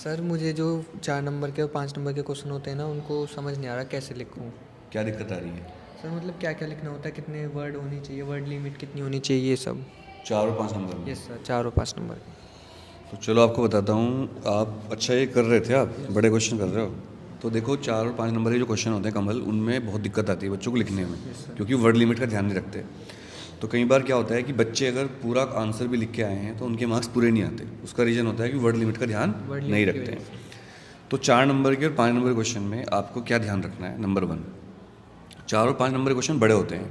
Sir मुझे जो 4 number के और 5 नंबर के क्वेश्चन होते हैं ना, उनको समझ नहीं आ रहा कैसे लिखूं। क्या दिक्कत आ रही है? सर मतलब क्या क्या लिखना होता है, कितने वर्ड होनी चाहिए, वर्ड लिमिट कितनी होनी चाहिए, ये सब। 4 और 5 नंबर में? यस सर, 4 और 5 नंबर के। तो चलो आपको बताता हूँ। आप अच्छा ये कर रहे थे, आप बड़े क्वेश्चन कर रहे हो। तो देखो 4 और 5 नंबर के जो क्वेश्चन होते हैं कमल, उनमें बहुत दिक्कत आती है बच्चों को लिखने में, क्योंकि वर्ड लिमिट का ध्यान नहीं रखते। तो कई बार क्या होता है कि बच्चे अगर पूरा आंसर भी लिख के आए हैं तो उनके मार्क्स पूरे नहीं आते। उसका रीज़न होता है कि वर्ड लिमिट का ध्यान नहीं रखते हैं। तो 4 नंबर के और 5 नंबर के क्वेश्चन में आपको क्या ध्यान रखना है? नंबर 1, 4 और 5 नंबर के क्वेश्चन बड़े होते हैं,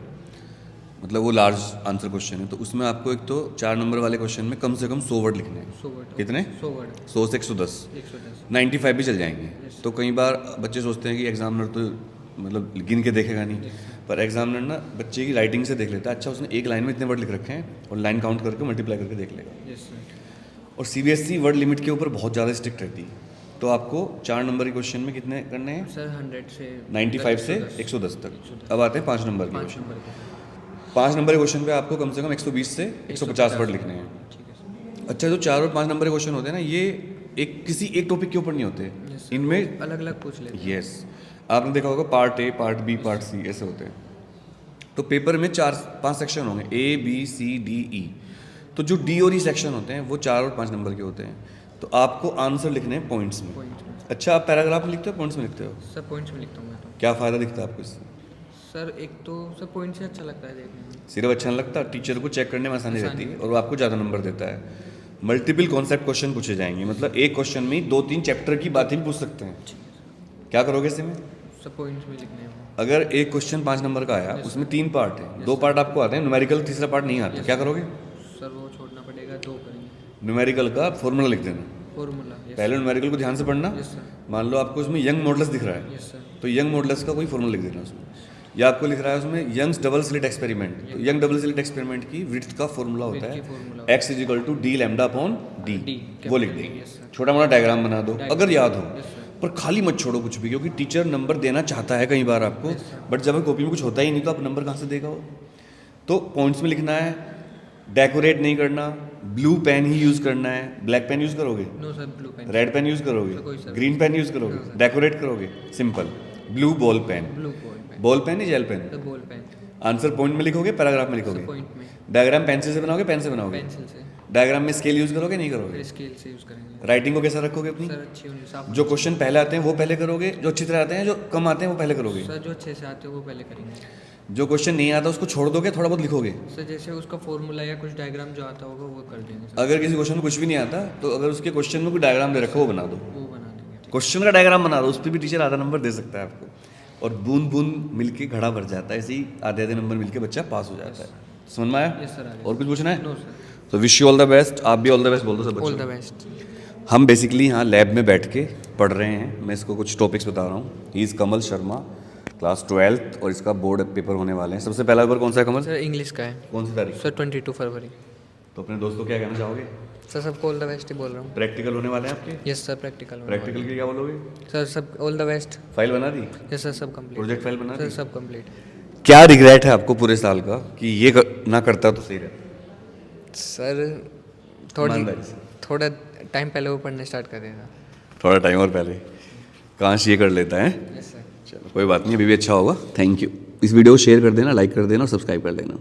मतलब वो लार्ज आंसर क्वेश्चन है। तो उसमें आपको एक तो 4 नंबर वाले क्वेश्चन में कम से कम 100 वर्ड लिखने हैं। 100 वर्ड। कितने? 100 वर्ड। 100 से 110। 110। 95 भी चल जाएंगे। तो कई बार बच्चे सोचते हैं कि एग्जामिनर तो मतलब गिन के देखेगा नहीं, पर एग्जामिनर ना बच्चे की राइटिंग से देख लेता है। अच्छा उसने एक लाइन में इतने वर्ड लिख रखे हैं, और लाइन काउंट करके मल्टीप्लाई करके देख लेगा। Yes sir. और सीबीएसई वर्ड लिमिट के ऊपर बहुत ज़्यादा स्ट्रिक्ट रहती है। तो आपको 4 नंबर के क्वेश्चन में कितने करने हैं? सर 100 से 95 से 110 तक। अब आते हैं 5 नंबर के 5 क्वेश्चन। नंबर के। 5 नंबर के क्वेश्चन पे आपको कम से कम 120 से 150 वर्ड लिखने हैं। ठीक है सर। अच्छा, जो 4 और 5 नंबर के क्वेश्चन होते हैं ना, ये किसी एक टॉपिक के ऊपर नहीं होते। Yes sir, इनमें अलग अलग पूछ लेते हैं। यस, आपने देखा होगा part A, part B, part C, ऐसे होते हैं। तो पेपर में 4-5 सेक्शन होंगे, A B C D E. तो जो डी और ई सेक्शन होते हैं वो 4 और 5 नंबर के होते हैं। तो आपको आंसर लिखने हैं पॉइंट्स में। पॉइंट्स में। अच्छा, आप पैराग्राफ में लिखते हो, पॉइंट्स में लिखते हो? सर पॉइंट्स में लिखता हूँ मैं तो। क्या फ़ायदा दिखता है आपको इससे? सर एक तो सर पॉइंट से अच्छा लगता है देखने में। सिर्फ अच्छा नहीं लगता, टीचर को चेक करने में आसानी रहती है और वो आपको ज़्यादा नंबर देता है। मल्टीपल कॉन्सेप्ट क्वेश्चन पूछे जाएंगे, मतलब एक क्वेश्चन में 2-3 चैप्टर की बातें भी पूछ सकते हैं। क्या करोगे इससे में? सर पॉइंट्स में लिखने हैं। अगर एक क्वेश्चन 5 नंबर का आया, उसमें 3 पार्ट है, 2 पार्ट आपको आते हैं न्यूमेरिकल, तीसरा पार्ट नहीं आता, क्या करोगे? सर वो छोड़ना पड़ेगा, 2 करेंगे। न्यूमेरिकल का फॉर्मूला लिख देना। फॉर्मूला। पहले न्यूमेरिकल को ध्यान से पढ़ना। Yes sir. मान लो आपको उसमें यंग मॉडल्स दिख रहा है, यस सर। तो यंग मॉडल्स का कोई फॉर्मूला लिख देना उसमें। या आपको लिख रहा है उसमें यंग्स डबल स्लिट एक्सपेरिमेंट, तो यंग डबल स्लिट एक्सपेरिमेंट की विड्थ का फॉर्मूला होता है x = d lambda upon d, वो लिख देंगे। छोटा मोटा डायग्राम बना दो अगर याद हो, पर खाली मत छोड़ो कुछ भी, क्योंकि टीचर नंबर देना चाहता है कई बार आपको, बट जब कॉपी में कुछ होता ही नहीं तो आप नंबर कहाँ से देगा वो। तो पॉइंट्स में लिखना है, डेकोरेट नहीं करना, ब्लू पेन ही यूज़ करना है। ब्लैक पेन यूज़ करोगे? No sir, blue pen. Red pen use करोगे? ग्रीन पेन यूज़ करोगे? डेकोरेट करोगे? Simple, blue ball pen. Blue ball pen. Ball pen ही gel pen? Ball pen. Answer point में लिखोगे, paragraph में लिखोगे? पॉइंट में। डायग्राम पेंसिल से बनाओगे, पेन से बनाओगे? पेंसिल से। डायग्राम में स्केल यूज़ करोगे नहीं करोगे? स्केल से यूज़ करेंगे। राइटिंग को कैसा रखोगे अपनी? सर अच्छी होनी, साफ। जो क्वेश्चन पहले आते हैं वो पहले करोगे, जो अच्छी तरह आते हैं, जो कम आते हैं वो पहले करोगे? सर जो अच्छे से आते हैं वो पहले करेंगे। जो क्वेश्चन नहीं आता उसको छोड़ दोगे, थोड़ा बहुत लिखोगे? सर जैसे उसका फॉर्मूला या कुछ डायग्राम जो आता होगा वो कर देंगे सर। अगर किसी क्वेश्चन में कुछ भी नहीं आता, तो अगर उसके क्वेश्चन में कोई डायग्राम दे रखा हो वो बना दो। वो बना देंगे। क्वेश्चन का डायग्राम बना दो, उस पर भी टीचर आधा नंबर दे सकता है आपको। और बूंद बूंद मिलके घड़ा भर जाता है, ऐसे ही आधे आधे नंबर मिलके बच्चा पास हो जाता है। समझ में आया? Yes sir. और कुछ पूछना है? No sir. तो wish you all the best. आप भी ऑल द बेस्ट बोल दो सब ऑल बच्चों द को। बेस्ट। हम बेसिकली यहाँ लैब में बैठ के पढ़ रहे हैं, मैं इसको कुछ टॉपिक्स बता रहा हूँ। He is Kamal Sharma, class 12th, और इसका बोर्ड पेपर होने वाले हैं। सबसे पहला पेपर कौन सा है कमल? सर इंग्लिश का है। कौन सी तारीख? सर 22 फरवरी। तो अपने दोस्तों को क्या कहना चाहोगे? सर सबको ऑल द बेस्ट ही बोल रहा हूँ। प्रैक्टिकल होने वाले हैं आपके? Yes sir, practical. प्रैक्टिकल के क्या बोलोगे? सर सब ऑल द बेस्ट। फाइल बना दी? यस सर, सब कंप्लीट। प्रोजेक्ट फाइल बना सर दी? सब कंप्लीट। क्या रिग्रेट है आपको पूरे साल का कि ये ना करता तो सही रहता? सर ईमानदारी से। थोड़ा टाइम पहले वो पढ़ना स्टार्ट कर देगा। थोड़ा टाइम और पहले काश ये कर लेता है। Yes sir. चलो कोई बात नहीं, अभी भी अच्छा होगा। Thank you. इस वीडियो को शेयर कर देना, लाइक कर देना और सब्सक्राइब कर देना।